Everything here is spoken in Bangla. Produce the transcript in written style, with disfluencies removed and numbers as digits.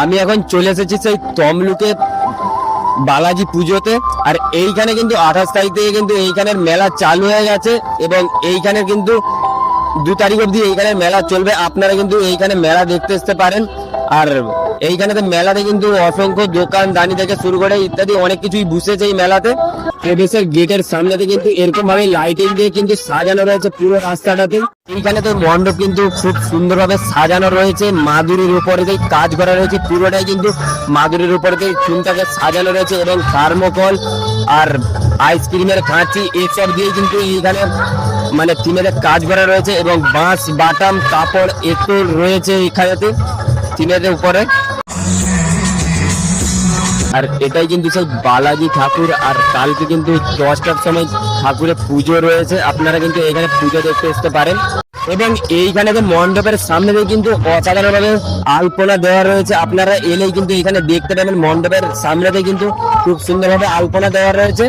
আমি এখন চলে এসেছি সেই তমলুকে বালাজি পুজোতে। আর এইখানে কিন্তু 28 তারিখ থেকে কিন্তু এইখানের মেলা চালু হয়ে গেছে এবং এইখানে কিন্তু 2 তারিখ অবধি এইখানে মেলা চলবে। আপনারা কিন্তু এইখানে মেলা দেখতে আসতে পারেন। আর এইখানে মেলাতে কিন্তু অসংখ্য দোকান দানি থেকে শুরু করে ইত্যাদি অনেক কিছুই বসেছে এই মেলাতে। প্রবেশের গেটের সামনেতে কিন্তু এরকম ভাবে লাইটিং দিয়ে কিন্তু সাজানো রয়েছে পুরো রাস্তাটাতে। এইখানে তো মণ্ডপ কিন্তু খুব সুন্দরভাবে সাজানো রয়েছে, মাদুরির উপরে কাজ করা রয়েছে, পুরোটাই কিন্তু মাদুরির উপরে চুনটাকে সাজানো রয়েছে এবং থার্মোকল আর আইসক্রিমের কাঁচি এসব দিয়ে কিন্তু এইখানে মানে থিমের কাজ করা রয়েছে এবং বাঁশ বাটাম কাপড় এতো রয়েছে এখানেতে থিমের উপরে। আর এটাই কিন্তু সেই বালাজি ঠাকুর। আর কালকে কিন্তু 10টার সময় ঠাকুরের পুজো রয়েছে, আপনারা কিন্তু এখানে পুজো দেখতে আসতে পারেন। এবং এইখানে মণ্ডপের সামনে দিয়ে কিন্তু অসাধারণভাবে আলপনা দেওয়া রয়েছে, আপনারা এলেই কিন্তু এখানে দেখতে পাবেন। মণ্ডপের সামনেতে কিন্তু খুব সুন্দরভাবে আলপনা দেওয়া রয়েছে।